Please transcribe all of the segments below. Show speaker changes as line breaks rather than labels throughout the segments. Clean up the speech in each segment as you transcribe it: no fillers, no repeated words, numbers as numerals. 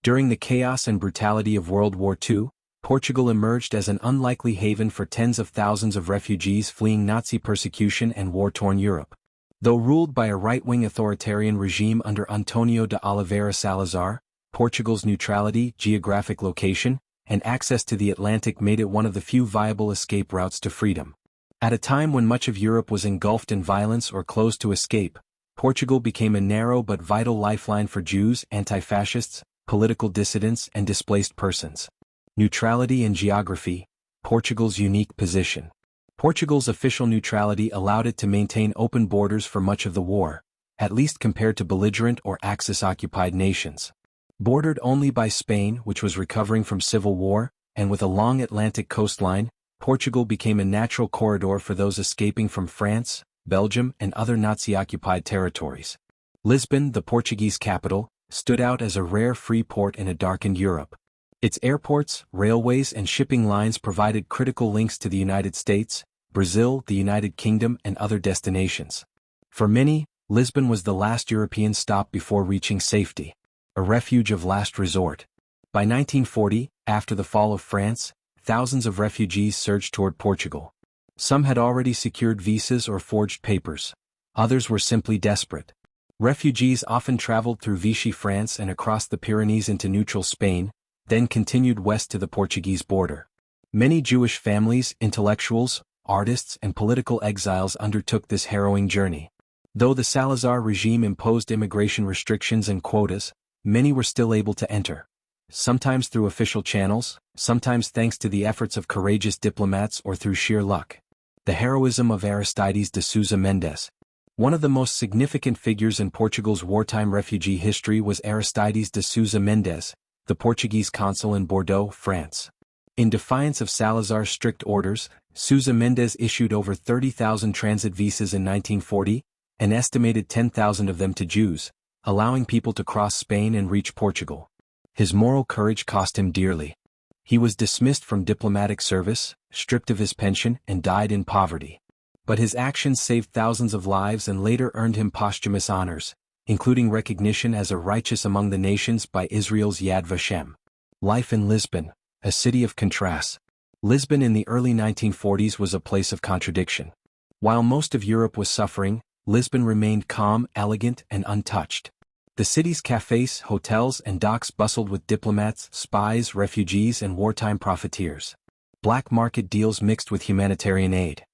During the chaos and brutality of World War II, Portugal emerged as an unlikely haven for tens of thousands of refugees fleeing Nazi persecution and war-torn Europe. Though ruled by a right-wing authoritarian regime under António de Oliveira Salazar, Portugal's neutrality, geographic location, and access to the Atlantic made it one of the few viable escape routes to freedom. At a time when much of Europe was engulfed in violence or closed to escape, Portugal became a narrow but vital lifeline for Jews, anti-fascists, political dissidents, and displaced persons. Neutrality and geography, Portugal's unique position. Portugal's official neutrality allowed it to maintain open borders for much of the war, at least compared to belligerent or Axis-occupied nations. Bordered only by Spain, which was recovering from civil war, and with a long Atlantic coastline, Portugal became a natural corridor for those escaping from France, Belgium, and other Nazi-occupied territories. Lisbon, the Portuguese capital, stood out as a rare free port in a darkened Europe. Its airports, railways, and shipping lines provided critical links to the United States, Brazil, the United Kingdom, and other destinations. For many, Lisbon was the last European stop before reaching safety, a refuge of last resort. By 1940, after the fall of France, thousands of refugees surged toward Portugal. Some had already secured visas or forged papers. Others were simply desperate. Refugees often traveled through Vichy France and across the Pyrenees into neutral Spain, then continued west to the Portuguese border. Many Jewish families, intellectuals, artists, and political exiles undertook this harrowing journey. Though the Salazar regime imposed immigration restrictions and quotas, many were still able to enter. Sometimes through official channels, sometimes thanks to the efforts of courageous diplomats or through sheer luck. The heroism of Aristides de Sousa Mendes. One of the most significant figures in Portugal's wartime refugee history was Aristides de Sousa Mendes, the Portuguese consul in Bordeaux, France. In defiance of Salazar's strict orders, Sousa Mendes issued over 30,000 transit visas in 1940, an estimated 10,000 of them to Jews, allowing people to cross Spain and reach Portugal. His moral courage cost him dearly. He was dismissed from diplomatic service, stripped of his pension, and died in poverty. But his actions saved thousands of lives and later earned him posthumous honors, including recognition as a righteous among the nations by Israel's Yad Vashem. Life in Lisbon, a city of contrasts. Lisbon in the early 1940s was a place of contradiction. While most of Europe was suffering, Lisbon remained calm, elegant, and untouched. The city's cafes, hotels, and docks bustled with diplomats, spies, refugees, and wartime profiteers. Black market deals mixed with humanitarian aid.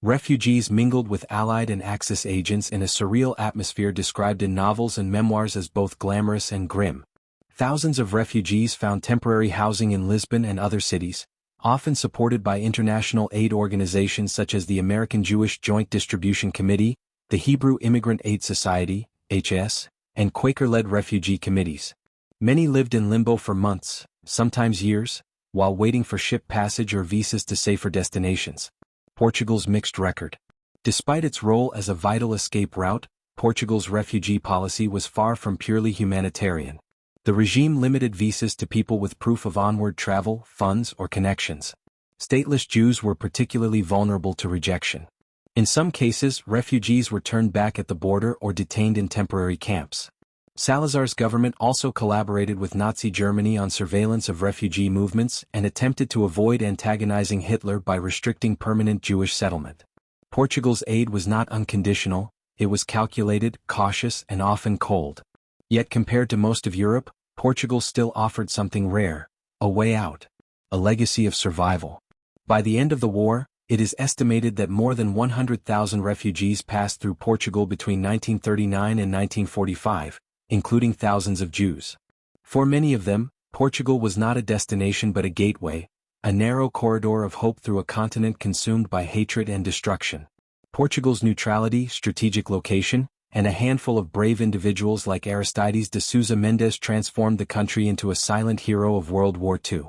Refugees mingled with Allied and Axis agents in a surreal atmosphere described in novels and memoirs as both glamorous and grim. Thousands of refugees found temporary housing in Lisbon and other cities, often supported by international aid organizations such as the American Jewish Joint Distribution Committee, the Hebrew Immigrant Aid Society, HS, and Quaker-led refugee committees. Many lived in limbo for months, sometimes years, while waiting for ship passage or visas to safer destinations. Portugal's mixed record. Despite its role as a vital escape route, Portugal's refugee policy was far from purely humanitarian. The regime limited visas to people with proof of onward travel, funds, or connections. Stateless Jews were particularly vulnerable to rejection. In some cases, refugees were turned back at the border or detained in temporary camps. Salazar's government also collaborated with Nazi Germany on surveillance of refugee movements and attempted to avoid antagonizing Hitler by restricting permanent Jewish settlement. Portugal's aid was not unconditional, it was calculated, cautious, and often cold. Yet compared to most of Europe, Portugal still offered something rare, a way out, a legacy of survival. By the end of the war, it is estimated that more than 100,000 refugees passed through Portugal between 1939 and 1945, including thousands of Jews. For many of them, Portugal was not a destination but a gateway, a narrow corridor of hope through a continent consumed by hatred and destruction. Portugal's neutrality, strategic location, and a handful of brave individuals like Aristides de Sousa Mendes transformed the country into a silent hero of World War II.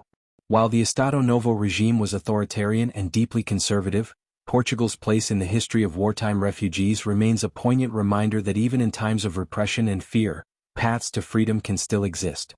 While the Estado Novo regime was authoritarian and deeply conservative, Portugal's place in the history of wartime refugees remains a poignant reminder that even in times of repression and fear, paths to freedom can still exist.